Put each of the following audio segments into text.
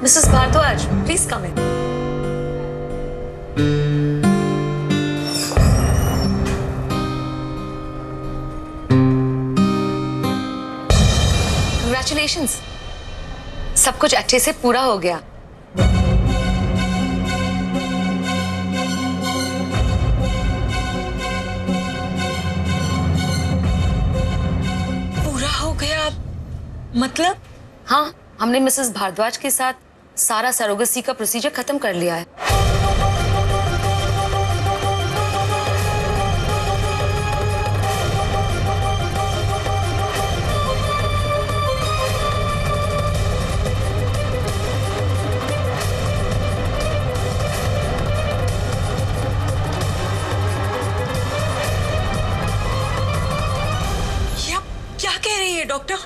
Mrs. Bhardwaj, please come in. Congratulations. सब कुछ अच्छे से पूरा हो गया। पूरा हो गया मतलब? हाँ, हमने मिसेस भारद्वाज के साथ सारा सरोगेसी का प्रोसीजर खत्म कर लिया है। ये आप क्या कह रही है डॉक्टर?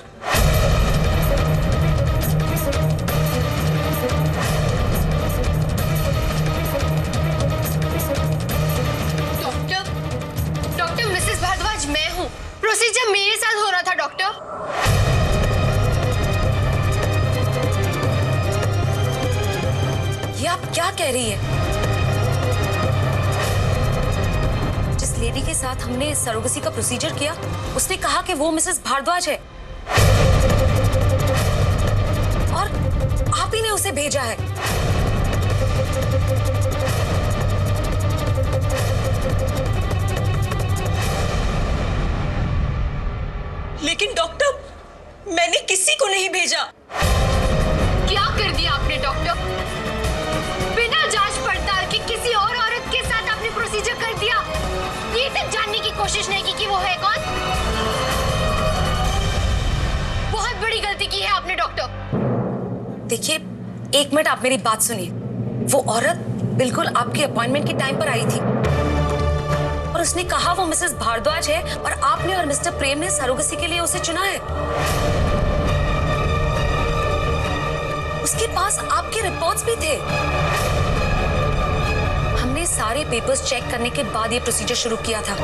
डॉक्टर मिसेस भारद्वाज मैं हूँ। प्रोसीजर मेरे साथ हो रहा था डॉक्टर। ये आप क्या कह रही है? जिस लेडी के साथ हमने सरोगेसी का प्रोसीजर किया, उसने कहा कि वो मिसेस भारद्वाज है और आप ही ने उसे भेजा है। लेकिन डॉक्टर मैंने किसी को नहीं भेजा। क्या कर दिया आपने डॉक्टर? बिना जांच पड़ताल के किसी और औरत के साथ आपने प्रोसीजर कर दिया। ये तक जानने की कोशिश नहीं की कि वो है कौन। बहुत बड़ी गलती की है आपने डॉक्टर। देखिए, एक मिनट आप मेरी बात सुनिए। वो औरत बिल्कुल आपकी अपॉइंटमेंट के टाइम पर आई थी और उसने कहा वो मिसेस भारद्वाज है और आपने और मिस्टर प्रेम ने सरोगेसी के लिए उसे चुना है। उसके पास आपके रिपोर्ट्स भी थे। हमने सारे पेपर्स चेक करने के बाद ये प्रोसीजर शुरू किया था।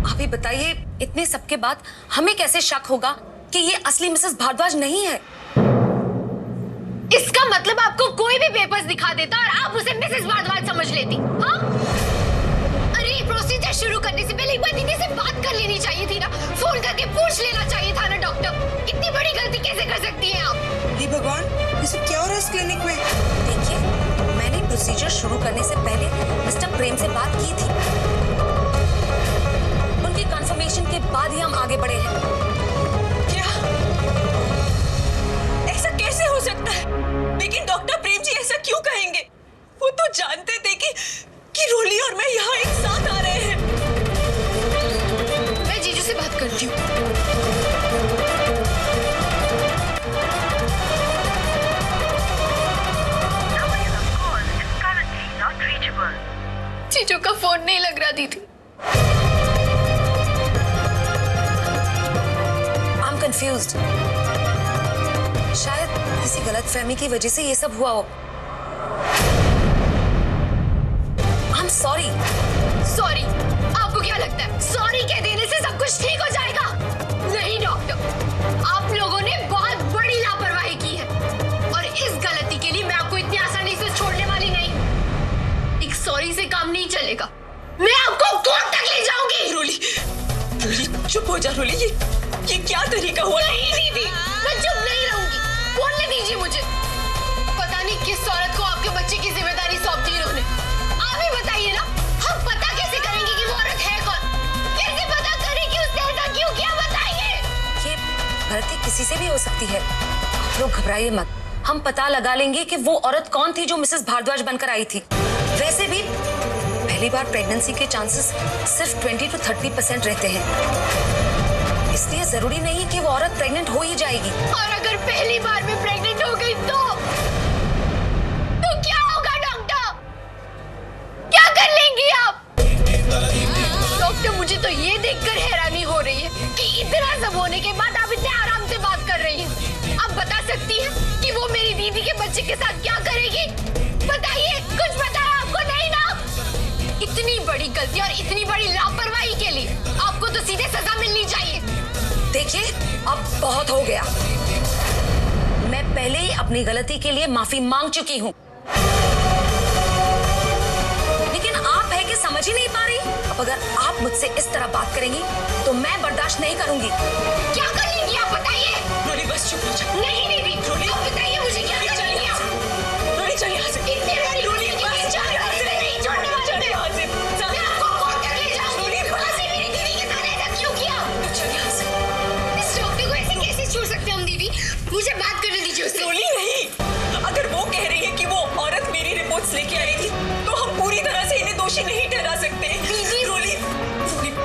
आप ही बताइए, इतने सब के बाद हमें कैसे शक होगा कि ये असली मिसेस भारद्वाज नहीं है? इसका मतलब आपको कोई भी पेपर्स दिखा देता और आप उसे मिसेस भारद्वाज समझ लेती। हाँ? अरे प्रोसीजर शुरू करने से पहले एक बार दीदी से बात कर लेनी चाहिए थी ना। फोन करके पूछ लेना चाहिए था ना डॉक्टर। इतनी बड़ी गलती कैसे कर सकती हैं आप? हे भगवान, ये सब क्या हो रहा है इस क्लिनिक में? देखिए, मैंने प्रोसीजर शुरू करने से पहले मिस्टर प्रेम से बात की थी। उनकी कंफर्मेशन के बाद ही हम आगे बढ़े हैं। क्या? ऐसा कैसे हो सकता है? लेकिन डॉक्टर प्रेम जी ऐसा क्यों कहेंगे? वो तो जानते थे कि रोली और मैं यहाँ एक साथ आ रहे हैं। मैं जीजू से बात करती हूँ। जीजू का फोन नहीं लग रहा दीदी। I'm confused. शायद किसी गलतफहमी की वजह से ये सब हुआ हो। I'm sorry. सॉरी? आपको क्या लगता है सॉरी कह देने से सब कुछ ठीक हो जाएगा? नहीं डॉक्टर, आप लोगों ने बहुत बड़ी लापरवाही की है और इस गलती के लिए मैं आपको इतनी आसानी से छोड़ने वाली नहीं। एक सॉरी से काम नहीं चलेगा। मैं आपको कोर्ट तक ले जाऊंगी। रोली चुप हो जा रोली। ये क्या तरीका हुआ? नहीं दीदी, मैं चुप नहीं रहूंगी। बोलने दीजिए मुझे। पता नहीं किस औरत को आपके बच्चे की जिम्मेदारी सौंप दी इन्होंने। आप ही बताइए ना, हम पता कैसे करेंगे कि वो औरत है कौन? कैसे पता करें कि उसने ऐसा क्यों किया? बताइए। ये गलती किसी से भी हो सकती है। आप लोग घबराइए मत। हम पता लगा लेंगे कि वो औरत कौन थी जो मिसेस भारद्वाज बनकर आई थी। वैसे भी पहली बार प्रेगनेंसी के चांसेस सिर्फ 20 to 30% रहते हैं। इसलिए जरूरी नहीं कि वो औरत प्रेग्नेंट हो ही जाएगी। और अगर पहली बार में प्रेग्नेंट हो गई तो क्या होगा डॉक्टर? क्या कर लेंगी आप? डॉक्टर, मुझे तो ये देखकर हैरानी हो रही है कि इतना सब होने के बाद आप इतने आराम से बात कर रही हैं। आप बता सकती हैं कि वो मेरी दीदी के बच्चे के साथ क्या करेगी? बताइए, कुछ पता है आपको? नहीं ना? इतनी बड़ी गलती और इतनी बड़ी लापरवाही देखिए, अब बहुत हो गया। मैं पहले ही अपनी गलती के लिए माफी मांग चुकी हूँ, लेकिन आप है कि समझ ही नहीं पा रही। अब अगर आप मुझसे इस तरह बात करेंगी तो मैं बर्दाश्त नहीं करूंगी। क्या कर लेंगी आप बताइए? रोली बस चुप हो जाओ। नहीं दीदी, आप बताइए मुझे क्या कर लेंगी आप? रोली चल यहाँ से। इतने बड़ी रोली गलती बस की चल यहाँ से। नहीं छोड़ने वाली चल मैं। यहाँ से। मैं आपको कौन कर ले जाऊंगी? रोली बस। आपने मेरी दीदी के साथ ऐसा क्यों किया? चल यहाँ से। इस डॉक्टर को ऐसे कैसे छोड़ सकते हैं हम दीदी? मुझे बात करने दीजिए उससे। रोली नहीं, अगर वो कह रही है कि वो औरत मेरी रिपोर्ट्स लेके आई थी तो हम पूरी तरह से इन्हें दोषी नहीं ठहरा सकते। रोली,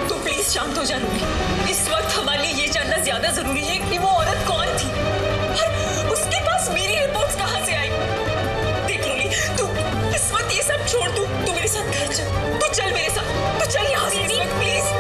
तो प्लीज शांत हो जा रोली। इस वक्त हमारे लिए ये जानना ज्यादा जरूरी है कि वो औरत कौन थी और उसके पास मेरी रिपोर्ट्स कहाँ से आई। देख रोली, तू इस वक्त ये सब छोड़, तू मेरे साथ घर चल। तू चल मेरे साथ, तू चल यहाँ से इस वक्त प्लीज।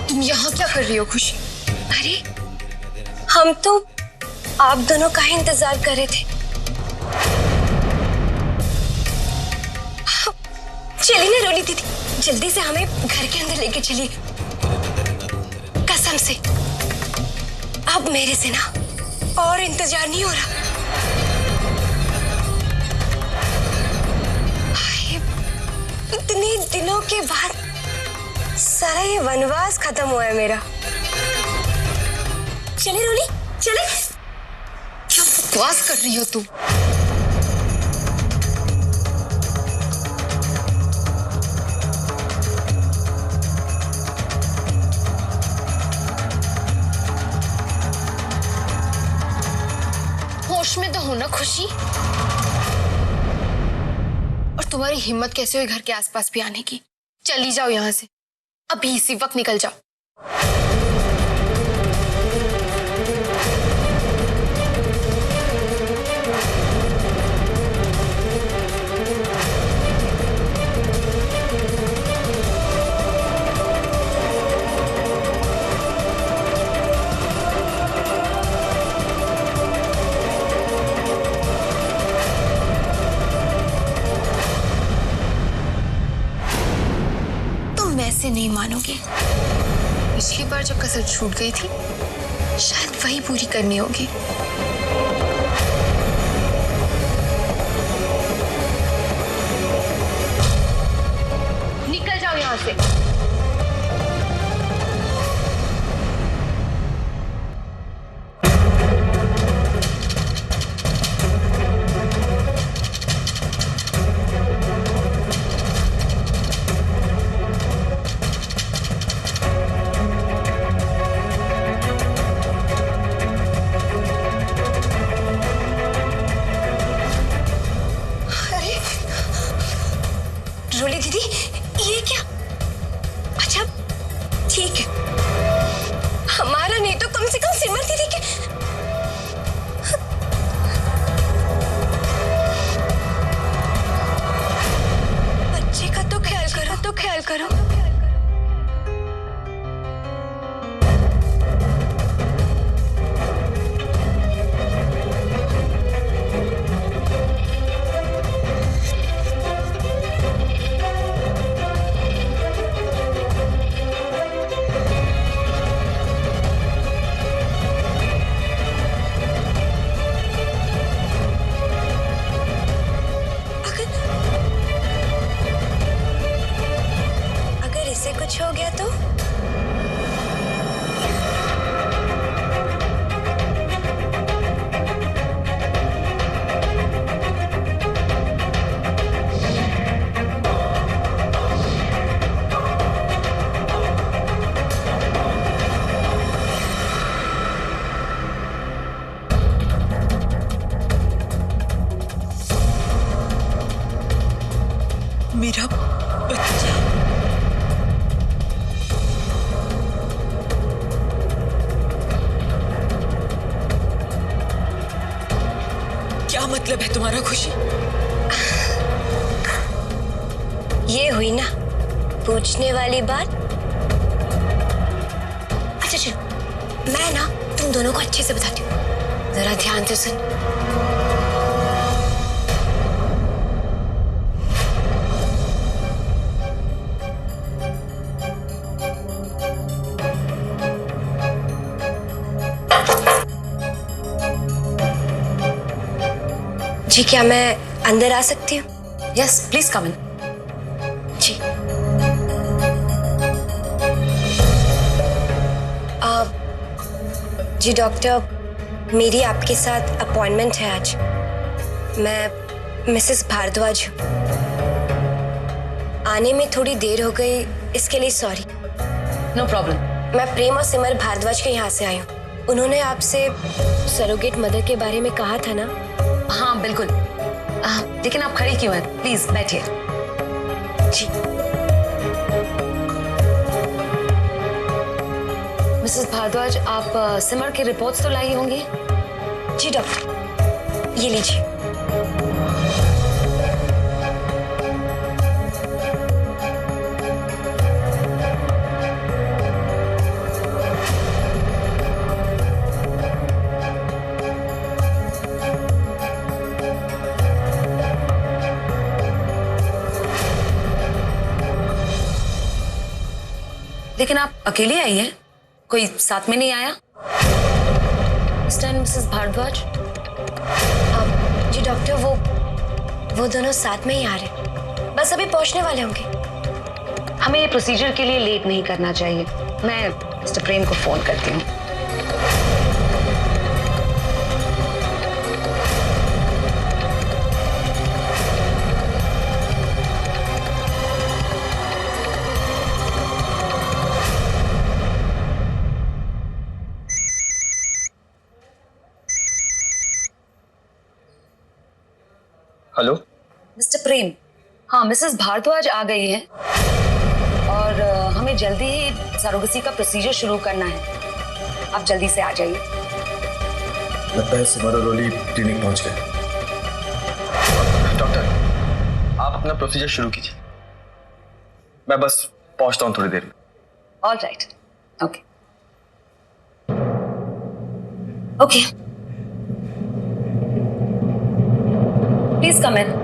तुम यहाँ क्या कर रही हो खुशी? अरे हम तो आप दोनों का ही इंतजार कर रहे थे। चलिए ना रोली दीदी, जल्दी से हमें घर के अंदर लेके चलिए। कसम से अब मेरे से ना और इंतजार नहीं हो रहा। इतने दिनों के बाद सारा ये वनवास खत्म हुआ है मेरा। चले रोली चले। क्या बकवास कर रही हो तुम? होश में तो हो ना खुशी? और तुम्हारी हिम्मत कैसे हुई घर के आसपास भी आने की? चली जाओ यहाँ से, अभी इसी वक्त निकल जाओ। ऐसे नहीं मानोगे। पिछली बार जब कसर छूट गई थी, शायद वही पूरी करनी होगी। निकल जाओ यहाँ से। रोली दीदी, ये क्या? अच्छा ठीक है, हमारा नहीं तो कम से कम सिमर दीदी के। बच्चे का तो ख्याल करो। अगर इसे कुछ हो गया तो? मेरा बच्चा। क्या मतलब है तुम्हारा खुशी? ये हुई ना पूछने वाली बात। अच्छा चलो, मैं ना तुम दोनों को अच्छे से बताती हूँ, जरा ध्यान से सुन। जी क्या मैं अंदर आ सकती हूँ? Yes please come in. जी। जी डॉक्टर, मेरी आपके साथ अपॉइंटमेंट है आज। मैं मिसेस भारद्वाज हूँ। आने में थोड़ी देर हो गई, इसके लिए सॉरी। No problem. मैं प्रेम और सिमर भारद्वाज के यहाँ से आई हूँ। उन्होंने आपसे सरोगेट मदर के बारे में कहा था ना? हाँ बिल्कुल। लेकिन आप खड़ी क्यों हैं? प्लीज बैठिए। जी। मिसेस भारद्वाज, आप सिमर की रिपोर्ट्स तो लाई होंगी? जी डॉक्टर, ये लीजिए। लेकिन आप अकेले आई हैं, कोई साथ में नहीं आया? Stand Mrs Bhardwaj. जी डॉक्टर, वो दोनों साथ में ही आ रहे, बस अभी पहुंचने वाले होंगे। हमें ये प्रोसीजर के लिए लेट नहीं करना चाहिए। मैं मिस्टर प्रेम को फोन करती हूँ। हेलो मिस्टर प्रेम, हाँ मिसेस भारद्वाज आ गई हैं और हमें जल्दी ही सरोगेसी का प्रोसीजर शुरू करना है। आप जल्दी से आ जाइए। लगता है सिमर और रोली क्लिनिक पहुंच गए। डॉक्टर, आप अपना प्रोसीजर शुरू कीजिए, मैं बस पहुंचता हूं थोड़ी देर में। All right, okay okay, please come in.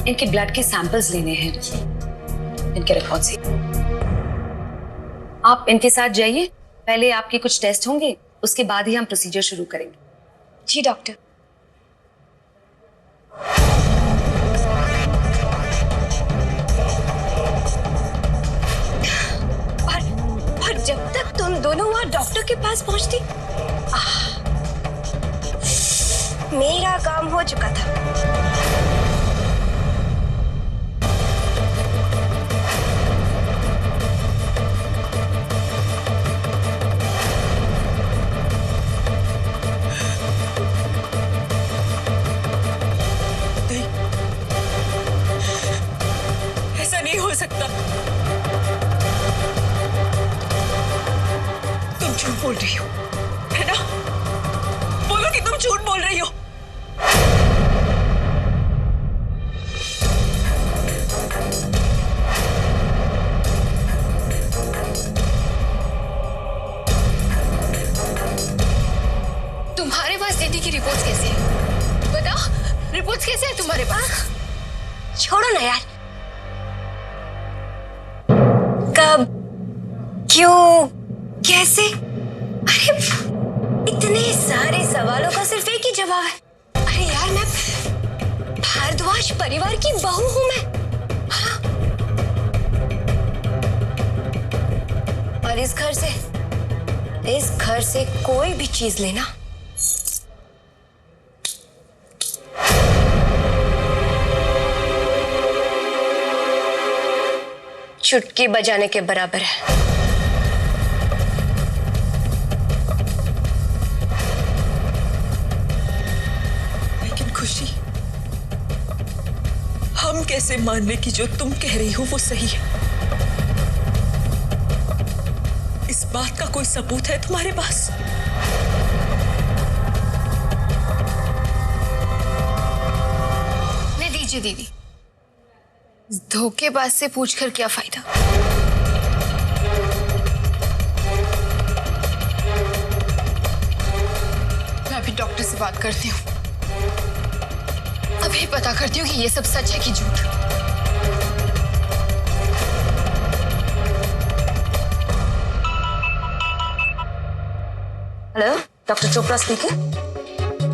इनके ब्लड के सैंपल्स लेने हैं, इनके रिकॉर्ड से। आप इनके साथ जाइए, पहले आपके कुछ टेस्ट होंगे, उसके बाद ही हम प्रोसीजर शुरू करेंगे। जी डॉक्टर। और जब तक तुम दोनों वहां डॉक्टर के पास पहुंचती, मेरा काम हो चुका था। बोल रही हो, है ना? बोलो कि तुम झूठ बोल रही हो। तुम्हारे पास दीदी की रिपोर्ट्स कैसे है? बताओ, रिपोर्ट्स कैसे है तुम्हारे पास? छोड़ो ना यार। कब, क्यों, कैसे? अरे इतने सारे सवालों का सिर्फ एक ही जवाब है। अरे यार, मैं भारद्वाज परिवार की बहू हूं मैं। हाँ? और इस घर से कोई भी चीज लेना चुटकी बजाने के बराबर है। लेकिन खुशी, हम कैसे मान लें कि जो तुम कह रही हो वो सही है? इस बात का कोई सबूत है तुम्हारे पास? नहीं दीजिए दीदी, धोखेबाज से पूछकर क्या फायदा? मैं अभी डॉक्टर से बात करती हूँ, अभी पता करती हूँ कि ये सब सच है कि झूठ। Hello, doctor Chopra speaking.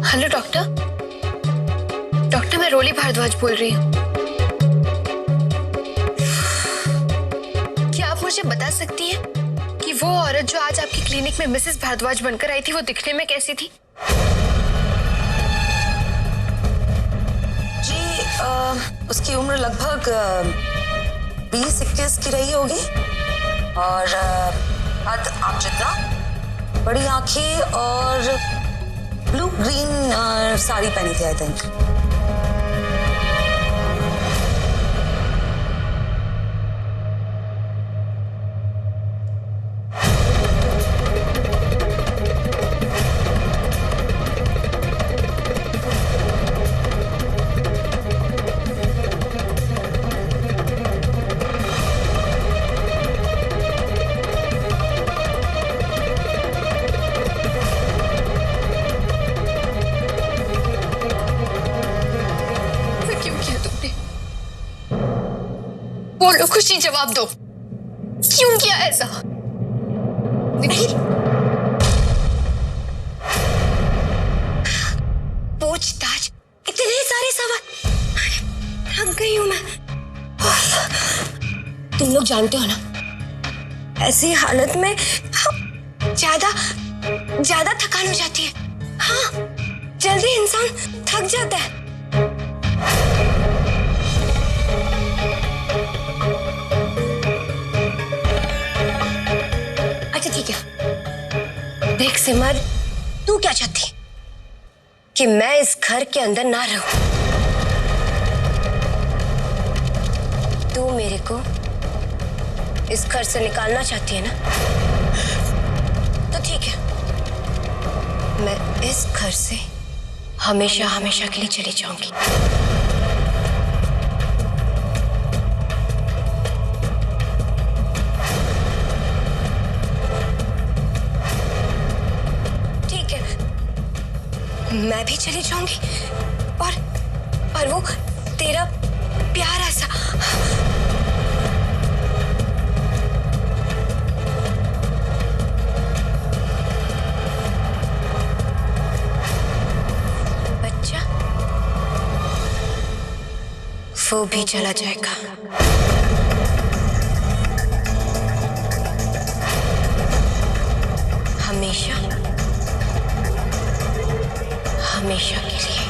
Hello doctor. Doctor, मैं रोली भारद्वाज बोल रही हूँ। क्या आप मुझे बता सकती हैं कि वो औरत जो आज आपकी क्लिनिक में मिसेस भारद्वाज बनकर आई थी, वो दिखने में कैसी थी? जी, उसकी उम्र लगभग 20-21 की रही होगी और कद आप जितना, बड़ी आंखें और ब्लू ग्रीन साड़ी पहनी थी आई थिंक। बोलो खुशी, जवाब दो, क्यों किया ऐसा? पूछताछ, इतने सारे सवाल, थक गई हूं मैं। तुम लोग जानते हो ना, ऐसी हालत में ज्यादा थकान हो जाती है। हाँ, जल्दी इंसान थक जाता है। अच्छा ठीक है, देख सिमर, तू क्या चाहती है? कि मैं इस घर के अंदर ना रहूं? तू मेरे को इस घर से निकालना चाहती है ना? तो ठीक है, मैं इस घर से हमेशा हमेशा के लिए चली जाऊंगी। ठीक है, मैं भी चली जाऊंगी और वो तेरा प्यार ऐसा बच्चा, वो भी चला जाएगा। हमेशा हमेशा के लिए।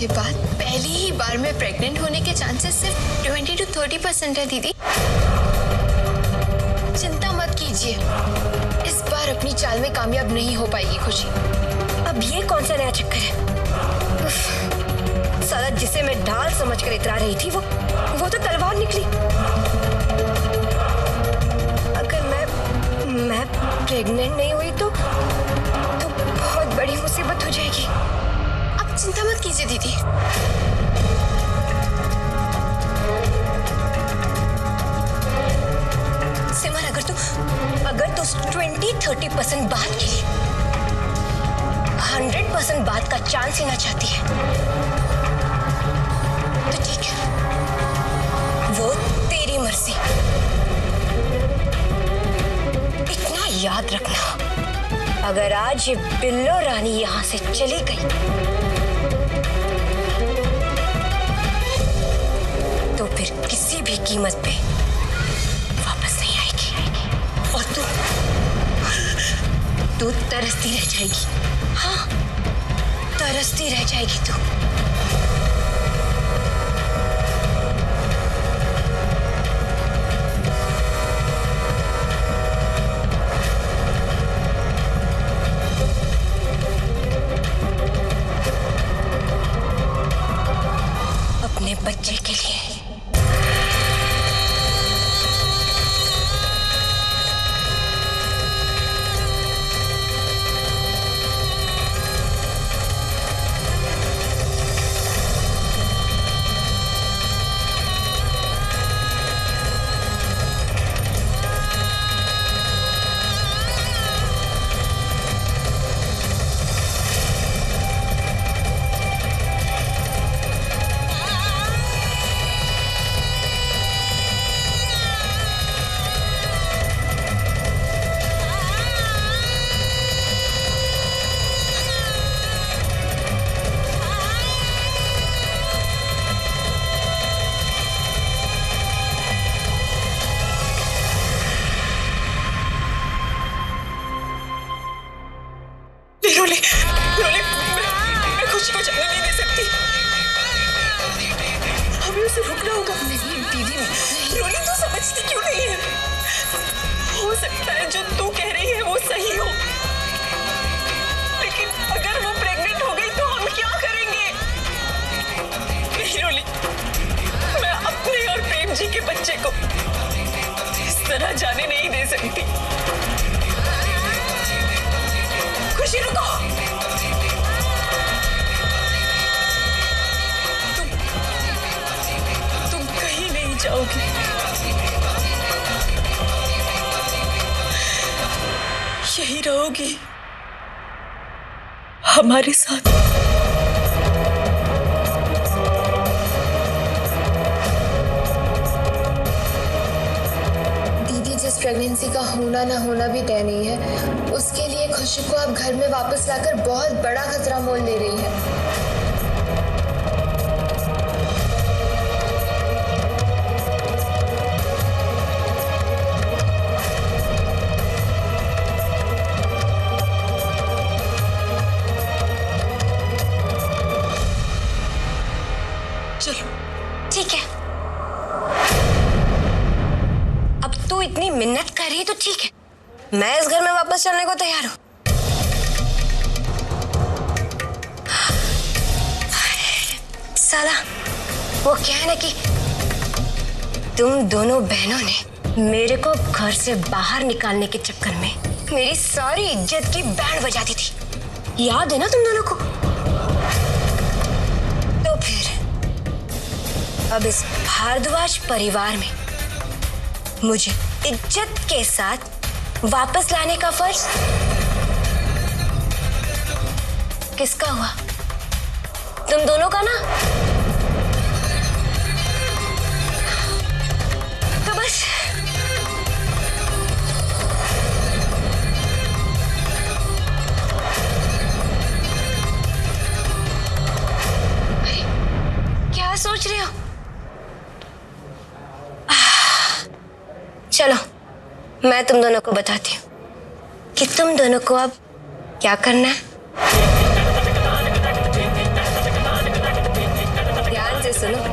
के बाद पहली ही बार में प्रेग्नेंट होने के चांसेस सिर्फ 20 to 30% है दीदी। चिंता मत कीजिए, इस बार अपनी चाल में कामयाब नहीं हो पाएगी खुशी। अब ये कौन सा नया चक्कर है? उफ, साला जिसे मैं ढाल समझकर इतरा रही थी वो तो तलवार निकली। अगर मैं प्रेग्नेंट नहीं हुई तो बहुत बड़ी मुसीबत हो जाएगी। आप चिंता मत कीजिए दीदी। सिमर, अगर तू 20-30% बात के लिए 100% बात का चांस लेना चाहती है तो ठीक है, वो तेरी मर्जी। इतना याद रखना, अगर आज ये बिल्लो रानी यहां से चली गई तो फिर किसी भी कीमत पे वापस नहीं आएगी और तू तरसती रह जाएगी। हाँ, तरसती रह जाएगी तू। अपने बच्चे के लिए रोले, मैं खुशी को जाने नहीं दे सकती। हमें उसे रुकना होगा। नहीं दीदी, रोली, तू समझती क्यों नहीं है? हो सकता है जो तू कह रही है वो सही हो, लेकिन अगर वो प्रेग्नेंट हो गई तो हम क्या करेंगे? नहीं रोली, मैं अपने और प्रेम जी के बच्चे को इस तरह जाने नहीं दे सकती। खुशी, रुको। तुम कहीं नहीं जाओगी। यही रहोगी हमारे साथ। दीदी, जिस प्रेगनेंसी का होना ना होना भी तय नहीं है, उसके लिए खुशी को आप घर में वापस लाकर बहुत बड़ा खतरा मोल ले रही है। चलो, ठीक है। अब तू इतनी मिन्नत कर रही है तो ठीक है, मैं इस घर में वापस चलने को तैयार हूं। साला, वो क्या है ना कि तुम दोनों बहनों ने मेरे को घर से बाहर निकालने के चक्कर में मेरी सारी इज्जत की बैंड बजा दी थी। याद है ना तुम दोनों को? तो फिर अब इस भारद्वाज परिवार में मुझे इज्जत के साथ वापस लाने का फर्ज किसका हुआ? तुम दोनों का ना? तो बस क्या सोच रहे हो? चलो, मैं तुम दोनों को बताती हूँ कि तुम दोनों को अब क्या करना है। सुनो